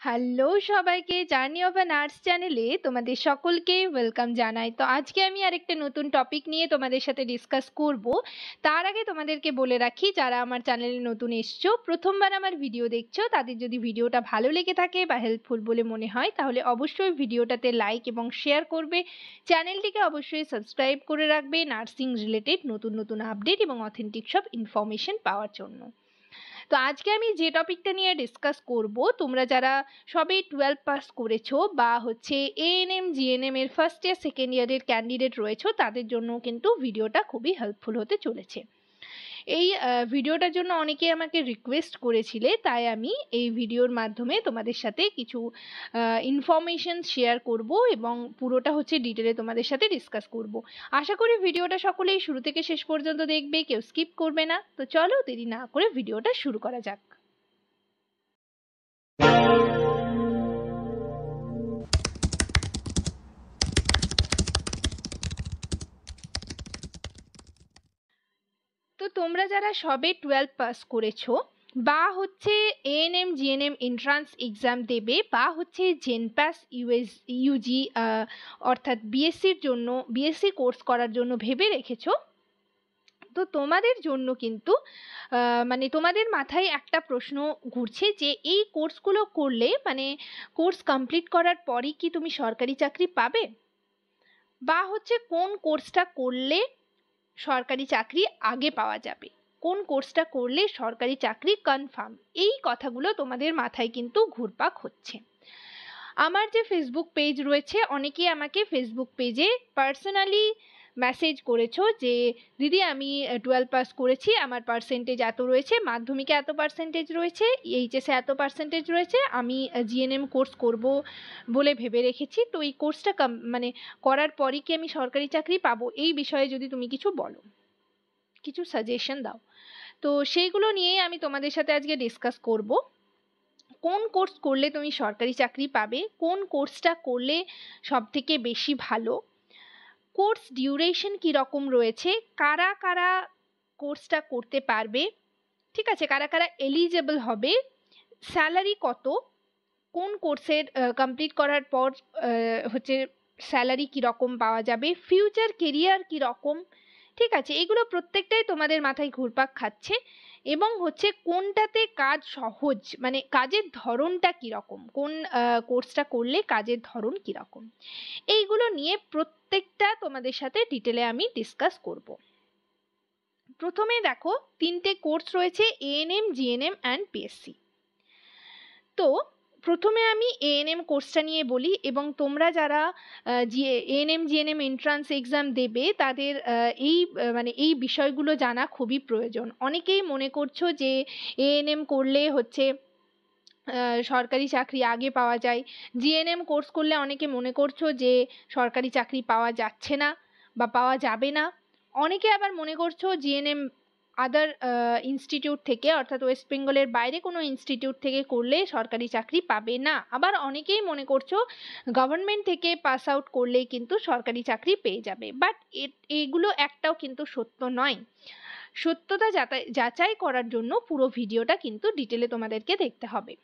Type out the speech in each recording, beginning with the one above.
Hello সবাইকে, journey of a nurse চ্যানেলে তোমাদের সকলকে ওয়েলকাম জানাই। তো আজকে আমি আরেকটা নতুন টপিক নিয়ে তোমাদের সাথে ডিসকাস করব। তার আগে তোমাদেরকে বলে রাখি, যারা আমার চ্যানেলে নতুন এসছো, প্রথমবার আমার ভিডিও দেখছো, তাদের যদি ভিডিওটা ভালো লেগে থাকে বা হেল্পফুল বলে মনে হয়, তাহলে অবশ্যই ভিডিওটাতে লাইক এবং শেয়ার করবে। চ্যানেলটিকে অবশ্যই সাবস্ক্রাইব করে রাখবে নার্সিং রিলেটেড নতুন নতুন আপডেট এবং অথেন্টিক সব ইনফরমেশন পাওয়ার জন্য। তো আজকে আমি যে টপিকটা নিয়ে ডিসকাস করব, তোমরা যারা সবে 12 পাস করেছো বা হচ্ছে এএনএম জিএনএম এর ফার্স্ট ইয়ার সেকেন্ড ইয়ারের ক্যান্ডিডেট রয়েছো, তাদের জন্য কিন্তু ভিডিওটা খুবই হেল্পফুল হতে চলেছে। এই ভিডিওটার জন্য অনেকে আমাকে রিকোয়েস্ট করেছিলে, তাই আমি এই ভিডিওর মাধ্যমে তোমাদের সাথে কিছু ইনফরমেশন শেয়ার করব এবং পুরোটা হচ্ছে ডিটেলে তোমাদের সাথে ডিসকাস করব। আশা করি ভিডিওটা সকলেই শুরু থেকে শেষ পর্যন্ত দেখবে, কেউ স্কিপ করবে না। তো চলো দেরি না করে ভিডিওটা শুরু করা যাক। তো তোমরা যারা সবে 12 পাস করেছো বা হচ্ছে এএনএম জিএনএম এন্ট্রান্স এক্সাম দেবে বা হচ্ছে জেনপ্যাস ইউজি অর্থাৎ বিএসসির জন্য বিএসসি কোর্স করার জন্য ভেবে রেখেছো, তো তোমাদের জন্য কিন্তু মানে তোমাদের মাথায় একটা প্রশ্ন ঘুরছে যে এই কোর্সগুলো করলে মানে কোর্স কমপ্লিট করার পরই কি তুমি সরকারি চাকরি পাবে, বা হচ্ছে কোন কোর্সটা করলে সরকারি চাকরি আগে পাওয়া যাবে, কোন কোর্সটা করলে সরকারি চাকরি কনফার্ম। এই কথাগুলো তোমাদের মাথায় কিন্তু ঘুরপাক হচ্ছে। আমার যে ফেসবুক পেজ রয়েছে, অনেকেই আমাকে ফেসবুক পেজে পার্সোনালি মেসেজ করেছো যে দিদি আমি 12 পাস করেছি, আমার পার্সেন্টেজ এত রয়েছে, মাধ্যমিকে এত পার্সেন্টেজ রয়েছে, এইচএসে এত পার্সেন্টেজ রয়েছে, আমি জিএনএম কোর্স করব বলে ভেবে রেখেছি। তো এই কোর্সটা মানে করার পরই কি আমি সরকারি চাকরি পাবো, এই বিষয়ে যদি তুমি কিছু বলো, কিছু সাজেশন দাও। তো সেইগুলো নিয়েই আমি তোমাদের সাথে আজকে ডিসকাস করব। কোন কোর্স করলে তুমি সরকারি চাকরি পাবে, কোন কোর্সটা করলে সব থেকে বেশি ভালো, কোর্স ডিউরেশন কীরকম রয়েছে, কারা কারা কোর্সটা করতে পারবে, ঠিক আছে, কারা কারা এলিজেবল হবে, স্যালারি কত, কোন কোর্সের কমপ্লিট করার পর হচ্ছে স্যালারি কীরকম পাওয়া যাবে, ফিউচার কেরিয়ার কীরকম, ঠিক আছে, এগুলো প্রত্যেকটাই তোমাদের মাথায় ঘুরপাক খাচ্ছে। এবং হচ্ছে কোনটাতে কাজ সহজ, মানে কাজের ধরনটা কীরকম, কোন কোর্সটা করলে কাজের ধরন কীরকম, এইগুলো নিয়ে প্রত্যেকটা তোমাদের সাথে ডিটেলে আমি ডিসকাস করব। প্রথমে দেখো, তিনটে কোর্স রয়েছে, এএনএম জিএনএম অ্যান্ড পিএসসি। তো প্রথমে আমি এএনএম কোর্সটা নিয়ে বলি, এবং তোমরা যারা এএনএম জিএনএম এন্ট্রান্স এক্সাম দেবে, তাদের মানে এই বিষয়গুলো জানা খুবই প্রয়োজন। অনেকেই মনে করছো যে এএনএম করলে হচ্ছে সরকারি চাকরি আগে পাওয়া যায়, জিএনএম কোর্স করলে অনেকে মনে করছো যে সরকারি চাকরি পাওয়া যাচ্ছে না বা পাওয়া যাবে না। অনেকে আবার মনে করছো জিএনএম আদার ইনস্টিটিউট থেকে, অর্থাৎ ওয়েস্ট বেঙ্গলের বাইরে কোনো ইনস্টিটিউট থেকে করলে সরকারি চাকরি পাবে না। আবার অনেকেই মনে করছো গভর্নমেন্ট থেকে পাস আউট করলেই কিন্তু সরকারি চাকরি পেয়ে যাবে। বাট এগুলো একটাও কিন্তু সত্য নয়। সত্যতা যাচাই করার জন্য পুরো ভিডিওটা কিন্তু ডিটেলে তোমাদেরকে দেখতে হবে,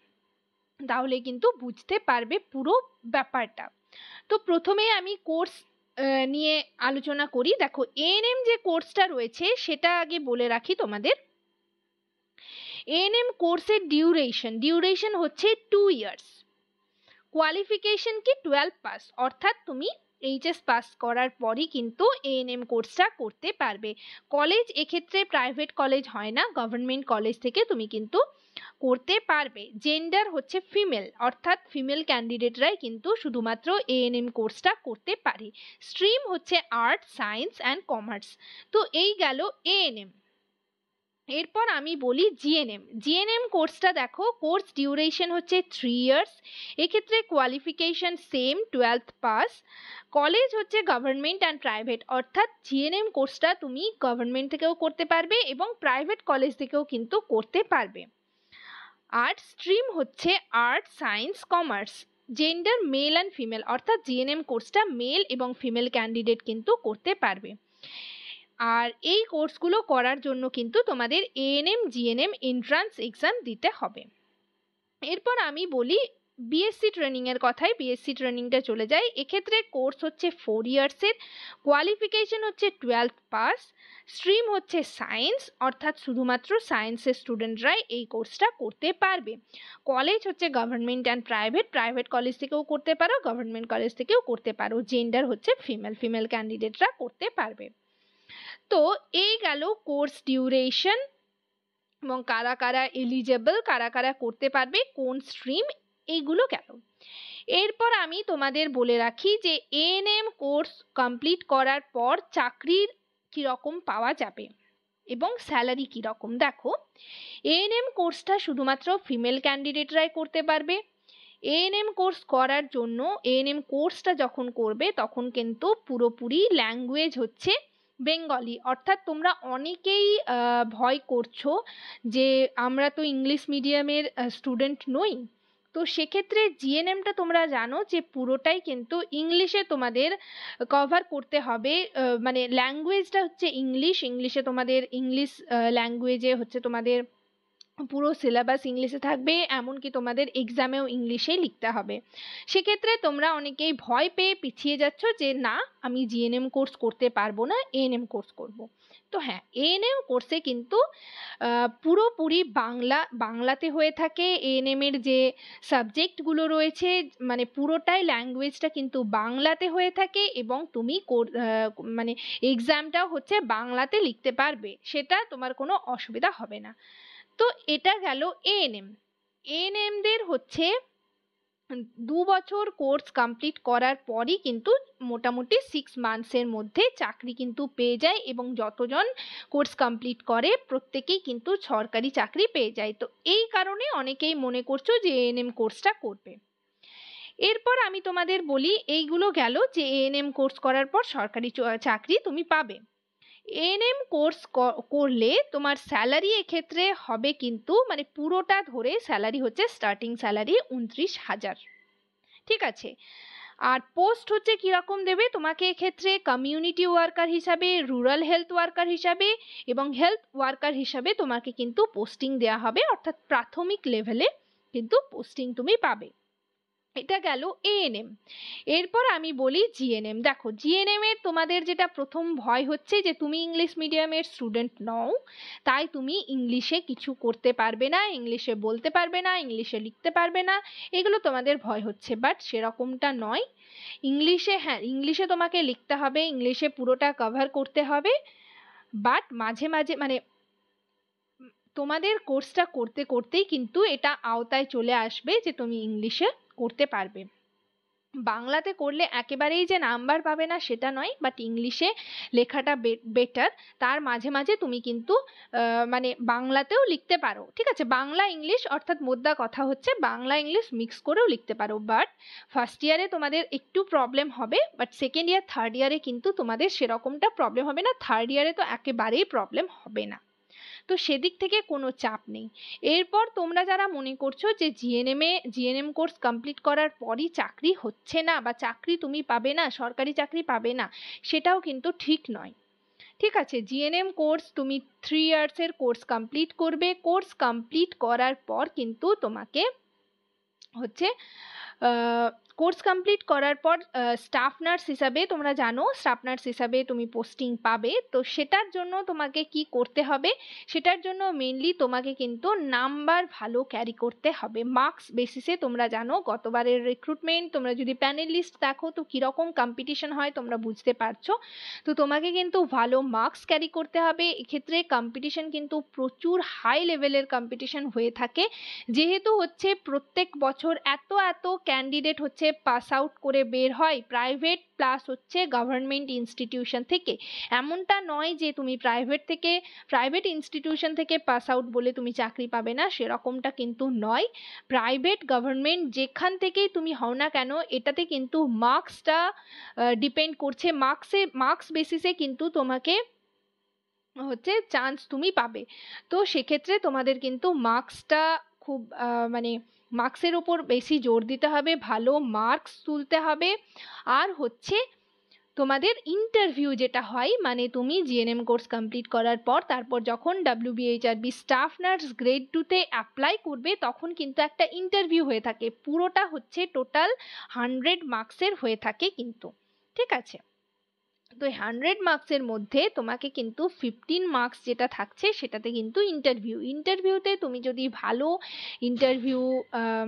তাহলে কিন্তু বুঝতে পারবে পুরো ব্যাপারটা। তো প্রথমে আমি কোর্স নিয়ে আলোচনা করি। দেখো, এএনএম যে কোর্সটা রয়েছে সেটা আগে বলে রাখি তোমাদের। এএনএম কোর্সের ডিউরেশন হচ্ছে 2 ইয়ার্স। কোয়ালিফিকেশন কি 12 পাস, অর্থাৎ তুমি এইচএস পাস করার পরই কিন্তু এএনএম কোর্সটা করতে পারবে। কলেজ এক্ষেত্রে প্রাইভেট কলেজ হয় না, গভর্নমেন্ট কলেজ থেকে তুমি কিন্তু করতে পারবে। জেন্ডার হচ্ছে ফিমেল, অর্থাৎ ফিমেল ক্যান্ডিডেটরাই কিন্তু শুধুমাত্র এএনএম কোর্সটা করতে পারে। স্ট্রিম হচ্ছে আর্টস, সায়েন্স অ্যান্ড কমার্স। তো এই গেল এএনএম। এরপর আমি বলি জিএনএম কোর্সটা দেখো, কোর্স ডিউরেশন হচ্ছে 3 ইয়ার্স। এক্ষেত্রে qualification same, 12th pass. College হচ্ছে গভর্নমেন্ট অ্যান্ড প্রাইভেট, অর্থাৎ জিএনএম কোর্সটা তুমি গভর্নমেন্ট থেকেও করতে পারবে এবং প্রাইভেট কলেজ থেকেও কিন্তু করতে পারবে। আর স্ট্রিম হচ্ছে arts, science, commerce. Gender male and female, অর্থাৎ জিএনএম কোর্সটা মেল এবং ফিমেল ক্যান্ডিডেট কিন্তু করতে পারবে। আর এই কোর্সগুলো করার জন্য কিন্তু তোমাদের এএনএম জিএনএম এন্ট্রান্স এক্সাম দিতে হবে। এরপর আমি বলি বিএসসি ট্রেনিংয়ের কথায় বিএসসি ট্রেনিংটা চলে যায়। এক্ষেত্রে কোর্স হচ্ছে 4 ইয়ার্সের, কোয়ালিফিকেশন হচ্ছে 12th পাস, স্ট্রিম হচ্ছে সায়েন্স, অর্থাৎ শুধুমাত্র সায়েন্সের স্টুডেন্টরাই এই কোর্সটা করতে পারবে। কলেজ হচ্ছে government and private, private college থেকেও করতে পারো, গভর্নমেন্ট কলেজ থেকেও করতে পারো। জেন্ডার হচ্ছে ফিমেল, ফিমেল ক্যান্ডিডেটরা করতে পারবে। তো এই গেল কোর্স ডিউরেশন এবং কারা কারা এলিজেবল, কারা কারা করতে পারবে, কোন স্ট্রিম, এইগুলো গেল। এরপর আমি তোমাদের বলে রাখি যে এএনএম কোর্স কমপ্লিট করার পর চাকরির কীরকম পাওয়া যাবে এবং স্যালারি কীরকম। দেখো, এএনএম কোর্সটা শুধুমাত্র ফিমেল ক্যান্ডিডেটরাই করতে পারবে। এএনএম কোর্স করার জন্য, এএনএম কোর্সটা যখন করবে তখন কিন্তু পুরোপুরি ল্যাঙ্গুয়েজ হচ্ছে বেঙ্গলি। অর্থাৎ তোমরা অনেকেই ভয় করছো যে আমরা তো ইংলিশ মিডিয়ামের স্টুডেন্ট নই, তো সেক্ষেত্রে জিএনএমটা তোমরা জানো যে পুরোটাই কিন্তু ইংলিশে তোমাদের কভার করতে হবে। মানে ল্যাঙ্গুয়েজটা হচ্ছে ইংলিশ, ইংলিশে তোমাদের ইংলিশ ল্যাঙ্গুয়েজে হচ্ছে তোমাদের পুরো সিলেবাস ইংলিশে থাকবে, এমনকি তোমাদের এক্সামেও ইংলিশেই লিখতে হবে। সেক্ষেত্রে তোমরা অনেকেই ভয় পেয়ে পিছিয়ে যাচ্ছ যে না আমি জিএনএম কোর্স করতে পারবো না, এএনএম কোর্স করব। তো হ্যাঁ, এএনএম কোর্সে কিন্তু পুরোপুরি বাংলাতে হয়ে থাকে। এএনএম এর যে সাবজেক্টগুলো রয়েছে মানে পুরোটাই ল্যাঙ্গুয়েজটা কিন্তু বাংলাতে হয়ে থাকে এবং তুমি মানে এক্সামটাও হচ্ছে বাংলাতে লিখতে পারবে, সেটা তোমার কোনো অসুবিধা হবে না। তো এটা গেল এএনএম। এএনএমদের হচ্ছে 2 বছর কোর্স কমপ্লিট করার পরই কিন্তু মোটামুটি 6 মান্থসের মধ্যে চাকরি কিন্তু পেয়ে যায় এবং যতজন কোর্স কমপ্লিট করে প্রত্যেকেই কিন্তু সরকারি চাকরি পেয়ে যায়। তো এই কারণে অনেকেই মনে করছো যে এএনএম কোর্সটা করবে। এরপর আমি তোমাদের বলি, এইগুলো গেল যে এএনএম কোর্স করার পর সরকারি চাকরি তুমি পাবে। এএনএম কোর্স করলে তোমার স্যালারি এক্ষেত্রে হবে কিন্তু মানে পুরোটা ধরে স্যালারি হচ্ছে স্টার্টিং স্যালারি 29,000, ঠিক আছে। আর পোস্ট হচ্ছে কিরকম দেবে তোমাকে এক্ষেত্রে, কমিউনিটি ওয়ার্কার হিসাবে, রুরাল হেলথ ওয়ার্কার হিসাবে এবং হেলথ ওয়ার্কার হিসাবে তোমাকে কিন্তু পোস্টিং দেওয়া হবে, অর্থাৎ প্রাথমিক লেভেলে কিন্তু পোস্টিং তুমি পাবে। এটা গেল এএনএম। এরপর আমি বলি জিএনএম। দেখো, জিএনএম এর তোমাদের যেটা প্রথম ভয় হচ্ছে যে তুমি ইংলিশ মিডিয়ামের স্টুডেন্ট নও, তাই তুমি ইংলিশে কিছু করতে পারবে না, ইংলিশে বলতে পারবে না, ইংলিশে লিখতে পারবে না, এগুলো তোমাদের ভয় হচ্ছে। বাট সেরকমটা নয়। ইংলিশে, হ্যাঁ ইংলিশে তোমাকে লিখতে হবে, ইংলিশে পুরোটা কভার করতে হবে, বাট মাঝে মাঝে মানে তোমাদের কোর্সটা করতে করতেই কিন্তু এটা আওতায় চলে আসবে যে তুমি ইংলিশে করতে পারবে। বাংলাতে করলে একেবারেই যে নাম্বার পাবে না সেটা নয়, বাট ইংলিশে লেখাটা বেটার। তার মাঝে মাঝে তুমি কিন্তু মানে বাংলাতেও লিখতে পারো, ঠিক আছে। বাংলা ইংলিশ অর্থাৎ মোদ্দা কথা হচ্ছে বাংলা ইংলিশ মিক্স করেও লিখতে পারো। বাট ফার্স্ট ইয়ারে তোমাদের একটু প্রবলেম হবে, বাট সেকেন্ড ইয়ার থার্ড ইয়ারে কিন্তু তোমাদের সেরকমটা প্রবলেম হবে না। থার্ড ইয়ারে তো একেবারেই প্রবলেম হবে না, তো সেদিক থেকে কোনো চাপ নেই। এরপর তোমরা যারা মনে করছো যে জিএনএম কোর্স কমপ্লিট করার পরই চাকরি হচ্ছে না বা চাকরি তুমি পাবে না, সরকারি চাকরি পাবে না, সেটাও কিন্তু ঠিক নয়, ঠিক আছে। জিএনএম কোর্স তুমি 3 ইয়ার্সের কোর্স কমপ্লিট করবে। কোর্স কমপ্লিট করার পর কিন্তু তোমাকে হচ্ছে কোর্স কমপ্লিট করার পর স্টাফ নার্স হিসাবে, তোমরা জানো স্টাফ নার্স হিসাবে তুমি পোস্টিং পাবে। তো সেটার জন্য তোমাকে কি করতে হবে, সেটার জন্য মেনলি তোমাকে কিন্তু নাম্বার ভালো ক্যারি করতে হবে। মার্কস বেসিসে তোমরা জানো গতবারের রিক্রুটমেন্ট, তোমরা যদি প্যানেল লিস্ট দেখো তো কীরকম কম্পিটিশন হয় তোমরা বুঝতে পারছো। তো তোমাকে কিন্তু ভালো মার্কস ক্যারি করতে হবে। এক্ষেত্রে কম্পিটিশন কিন্তু প্রচুর হাই লেভেলের কম্পিটিশন হয়ে থাকে, যেহেতু হচ্ছে প্রত্যেক বছর এত এত ক্যান্ডিডেট হচ্ছে পাস আউট করে বের হয় প্রাইভেট প্লাস হচ্ছে গভর্নমেন্ট ইনস্টিটিউশন থেকে। এমনটা নয় যে তুমি প্রাইভেট ইনস্টিটিউশন থেকে পাস আউট বলে তুমি চাকরি পাবে না, সেরকমটা কিন্তু নয়। প্রাইভেট গভর্নমেন্ট যেখান থেকেই তুমি হও না কেন, এটাতে কিন্তু মার্কসটা ডিপেন্ড করছে, মার্কস বেসিসে কিন্তু তোমাকে হচ্ছে চান্স তুমি পাবে। তো সেক্ষেত্রে তোমাদের কিন্তু মার্কসটা খুব মানে মার্কসের উপর বেশি জোর দিতে হবে, ভালো মার্কস তুলতে হবে। আর হচ্ছে তোমাদের ইন্টারভিউ যেটা হয়, মানে তুমি জিএনএম কোর্স কমপ্লিট করার পর তারপর যখন WBHRB স্টাফ নার্স গ্রেড 2-তে অ্যাপ্লাই করবে তখন কিন্তু একটা ইন্টারভিউ হয়ে থাকে, পুরোটা হচ্ছে টোটাল 100 মার্কসের হয়ে থাকে কিন্তু, ঠিক আছে। তো 100 মার্কসের মধ্যে তোমাকে কিন্তু 15 মার্কস যেটা থাকছে সেটাতে কিন্তু ইন্টারভিউতে তুমি যদি ভালো ইন্টারভিউ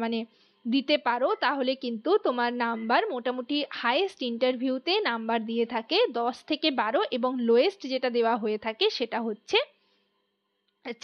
মানে দিতে পারো তাহলে কিন্তু তোমার নাম্বার মোটামুটি হাইয়েস্ট ইন্টারভিউতে নাম্বার দিয়ে থাকে 10 থেকে 12 এবং লোয়েস্ট যেটা দেওয়া হয়ে থাকে সেটা হচ্ছে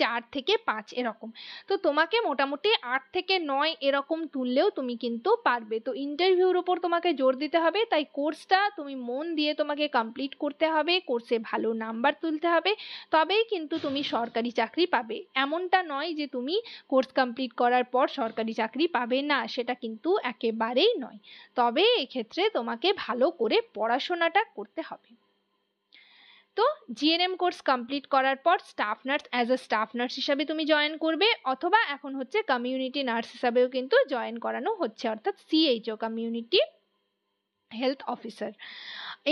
4 থেকে 5 এরকম। তো তোমাকে মোটামুটি 8 থেকে 9 এরকম তুললেও তুমি কিন্তু পারবে। তো ইন্টারভিউর উপর তোমাকে জোর দিতে হবে, তাই কোর্সটা তুমি মন দিয়ে তোমাকে কমপ্লিট করতে হবে, কোর্সে ভালো নাম্বার তুলতে হবে, তবেই কিন্তু তুমি সরকারি চাকরি পাবে। এমনটা নয় যে তুমি কোর্স কমপ্লিট করার পর সরকারি চাকরি পাবে না, সেটা কিন্তু একেবারেই নয়। তবে এক্ষেত্রে তোমাকে ভালো করে পড়াশোনাটা করতে হবে। তো জিএনএম কোর্স কমপ্লিট করার পর স্টাফ নার্স স্টাফ নার্স হিসাবে তুমি জয়েন করবে, অথবা এখন হচ্ছে কমিউনিটি নার্স হিসাবেও কিন্তু জয়েন করানো হচ্ছে, অর্থাৎ CHO কমিউনিটি হেলথ অফিসার।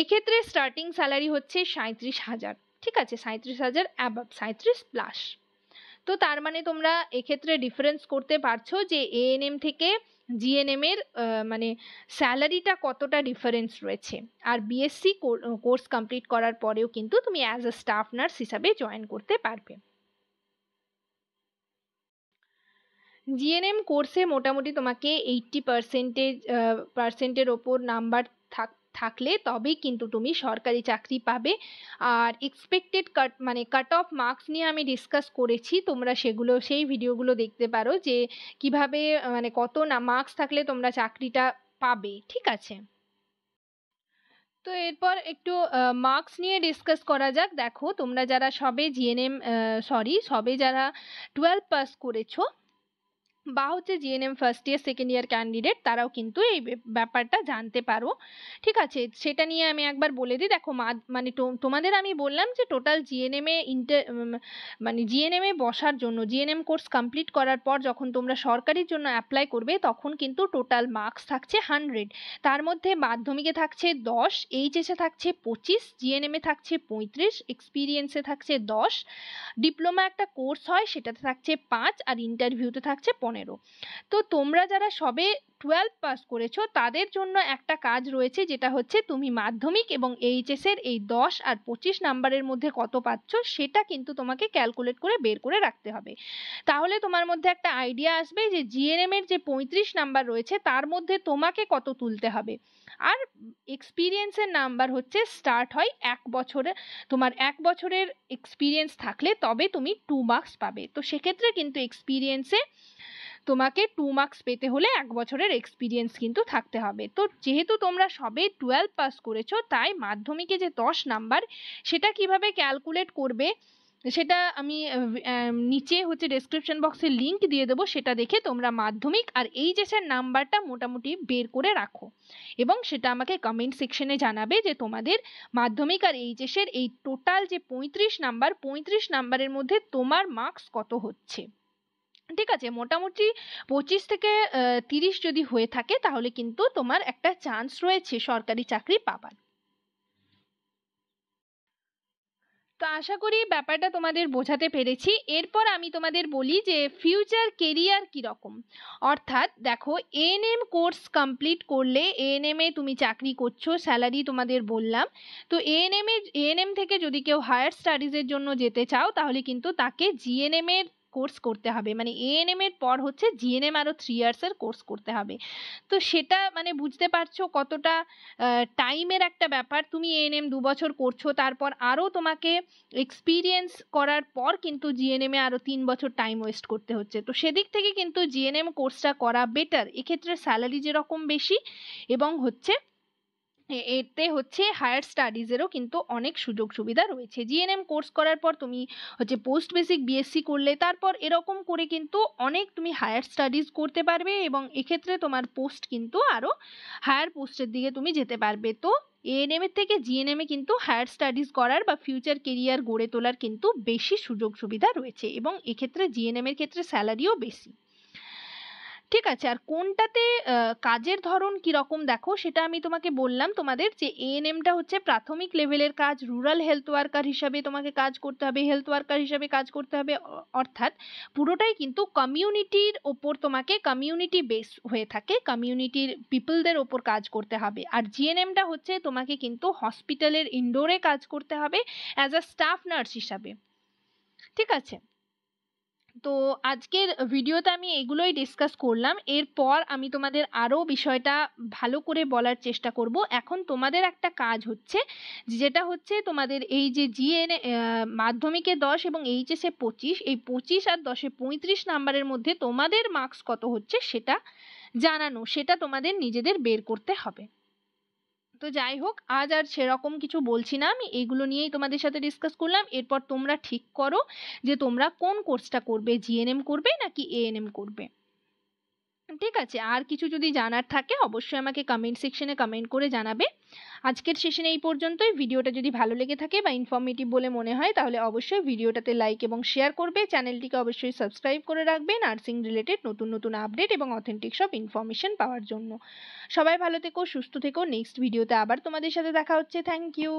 এক্ষেত্রে স্টার্টিং স্যালারি হচ্ছে 37,000, ঠিক আছে, 37,000 অ্যাবাভ, 37+। তো তার মানে তোমরা এক্ষেত্রে ডিফারেন্স করতে পারছো যে এএনএম থেকে জিএনএম এর মানে স্যালারিটা কতটা ডিফারেন্স রয়েছে। আর বিএসসি কোর্স কমপ্লিট করার পরেও কিন্তু তুমি স্টাফ নার্স হিসাবে জয়েন করতে পারবে। জিএনএম কোর্সে মোটামুটি তোমাকে 80%-এর ওপর নাম্বার থাকলে তবেই কিন্তু তুমি সরকারি চাকরি পাবে। Are expected cut off marks নিয়ে আমি ডিসকাস করেছি, তোমরা সেই ভিডিওগুলো দেখতে পারো যে কিভাবে মানে কত না মার্কস থাকলে তোমরা চাকরিটা পাবে, ঠিক আছে। তো এরপর একটু মার্কস নিয়ে ডিসকাস করা যাক। দেখো তোমরা যারা সবে যারা 12 পাস করেছো বা হচ্ছে GNM first year second year candidate, তারাও কিন্তু এই ব্যাপারটা জানতে পারো, ঠিক আছে। সেটা নিয়ে আমি একবার বলে দিই। দেখো মানে তোমাদের আমি বললাম যে টোটাল জিএনএম এ বসার জন্য জিএনএম কোর্স কমপ্লিট করার পর যখন তোমরা সরকারির জন্য অ্যাপ্লাই করবে তখন কিন্তু টোটাল মার্কস থাকছে 100, তার মধ্যে মাধ্যমিকে থাকছে 10, এইচএসে থাকছে 25, জিএনএম এ থাকছে 35, এক্সপিরিয়েন্সে থাকছে 10, ডিপ্লোমা একটা কোর্স হয় সেটাতে থাকছে 5, আর ইন্টারভিউতে থাকছে 15। তো তোমরা যারা সবে 12 পাস করেছো তাদের জন্য একটা কাজ রয়েছে, যেটা হচ্ছে তুমি মাধ্যমিক এবং এইচএস এর এই 10 আর 25 নাম্বারের মধ্যে কত পাচ্ছ সেটা কিন্তু তোমাকে ক্যালকুলেট করে বের করে রাখতে হবে। তাহলে তোমার মধ্যে একটা আইডিয়া আসবে যে জিএনএম এর যে 35 নাম্বার রয়েছে তার মধ্যে তোমাকে কত তুলতে হবে। আর এক্সপিরিয়েন্সের নাম্বার হচ্ছে স্টার্ট হয় 1 বছরে, তোমার 1 বছরের এক্সপিরিয়েন্স থাকলে তবে তুমি 2 মার্কস পাবে। তো সেক্ষেত্রে কিন্তু এক্সপিরিয়েন্সে তোমাকে 2 মার্কস পেতে হলে 1 বছরের এক্সপিরিয়েন্স কিন্তু থাকতে হবে। তো যেহেতু তোমরা সবে 12 পাস করেছো তাই মাধ্যমিকে যে 10 নাম্বার সেটা কিভাবে ক্যালকুলেট করবে সেটা আমি নিচে হচ্ছে ডেসক্রিপশন বক্সে লিংক দিয়ে দেবো, সেটা দেখে তোমরা মাধ্যমিক আর এইচএস এর নাম্বারটা মোটামুটি বের করে রাখো এবং সেটা আমাকে কমেন্ট সেকশনে জানাবে যে তোমাদের মাধ্যমিক আর এইচএস এর এই টোটাল যে 35 নাম্বারের মধ্যে তোমার মার্কস কত হচ্ছে, ঠিক আছে। মোটামুটি 25 থেকে 30 যদি হয়ে থাকে তাহলে কিন্তু তোমার একটা চান্স রয়েছে সরকারি চাকরি পাবার। তো আশা করি ব্যাপারটা তোমাদের বোঝাতে পেরেছি। এরপর আমি তোমাদের বলি যে ফিউচার কেরিয়ার কীরকম। অর্থাৎ দেখো এএনএম কোর্স কমপ্লিট করলে এএনএম এ তুমি চাকরি করছো, স্যালারি তোমাদের বললাম। তো এএনএম থেকে যদি কেউ হায়ার স্টাডিজের জন্য যেতে চাও তাহলে কিন্তু তাকে জিএনএম এর কোর্স করতে হবে, মানে এএনএম এর পর হচ্ছে জিএনএম আরও 3 ইয়ার্সের কোর্স করতে হবে। তো সেটা মানে বুঝতে পারছো কতটা টাইমের একটা ব্যাপার। তুমি এএনএম 2 বছর করছো, তারপর আরও তোমাকে এক্সপিরিয়েন্স করার পর কিন্তু জিএনএম এ আরও 3 বছর টাইম ওয়েস্ট করতে হচ্ছে। তো সেদিক থেকে কিন্তু জিএনএম কোর্সটা করা বেটার। এক্ষেত্রে স্যালারি যেরকম বেশি এবং হচ্ছে এতে হচ্ছে হায়ার স্টাডিজেরও কিন্তু অনেক সুযোগ সুবিধা রয়েছে। জিএনএম কোর্স করার পর তুমি হচ্ছে পোস্ট বেসিক বিএসসি করলে তারপর এরকম করে কিন্তু অনেক তুমি হায়ার স্টাডিজ করতে পারবে এবং এক্ষেত্রে তোমার পোস্ট কিন্তু আরও হায়ার পোস্টের দিকে তুমি যেতে পারবে। তো এএনএম এর থেকে জিএনএম এ কিন্তু হায়ার স্টাডিজ করার বা ফিউচার কেরিয়ার গড়ে তোলার কিন্তু বেশি সুযোগ সুবিধা রয়েছে এবং এক্ষেত্রে জিএনএম এর ক্ষেত্রে স্যালারিও বেশি। ঠিক আছে। আর কোনটাতে কাজের ধরন কিরকম দেখো সেটা আমি তোমাকে বললাম তোমাদের, যে এএনএমটা হচ্ছে প্রাথমিক লেভেলের কাজ, রুরাল হেলথ ওয়ার্কার হিসাবে তোমাকে কাজ করতে হবে, হেলথ ওয়ার্কার হিসাবে কাজ করতে হবে, অর্থাৎ পুরোটাই কিন্তু কমিউনিটির ওপর, তোমাকে কমিউনিটি বেস হয়ে থাকে, কমিউনিটির পিপলদের ওপর কাজ করতে হবে। আর জিএনএমটা হচ্ছে তোমাকে কিন্তু হসপিটালের ইনডোরে কাজ করতে হবে অ্যাজ আ স্টাফ নার্স হিসাবে। ঠিক আছে, তো আজকের ভিডিওতে আমি এগুলোই ডিসকাস করলাম। এরপর আমি তোমাদের আরও বিষয়টা ভালো করে বলার চেষ্টা করব। এখন তোমাদের একটা কাজ হচ্ছে, যেটা হচ্ছে তোমাদের এই যে জিএন মাধ্যমিকে 10 এবং এইচএসে 25, এই 25 আর 10-এ 35 নাম্বারের মধ্যে তোমাদের মার্কস কত হচ্ছে সেটা জানানো, সেটা তোমাদের নিজেদের বের করতে হবে। তো যাই হোক, আজ আর সেরকম কিছু বলছি না, আমি এগুলো নিয়েই তোমাদের সাথে ডিসকাস করলাম। এরপর তোমরা ঠিক করো যে তোমরা কোন কোর্সটা করবে, জিএনএম করবে নাকি এএনএম করবে। ঠিক আছে, আর কিছু যদি জানার থাকে অবশ্যই আমাকে কমেন্ট সেকশনে কমেন্ট করে জানাবে। আজকের সেশন এই পর্যন্তই। ভিডিওটা যদি ভালো লেগে থাকে বা ইনফরমেটিভ বলে মনে হয় তাহলে অবশ্যই ভিডিওটাতে লাইক এবং শেয়ার করবে। চ্যানেলটিকে অবশ্যই সাবস্ক্রাইব করে রাখবে নার্সিং রিলেটেড নতুন নতুন আপডেট এবং অথেন্টিক সব ইনফরমেশন পাওয়ার জন্য। সবাই ভালো থেকো, সুস্থ থেকো। নেক্সট ভিডিওতে আবার তোমাদের সাথে দেখা হচ্ছে। Thank you.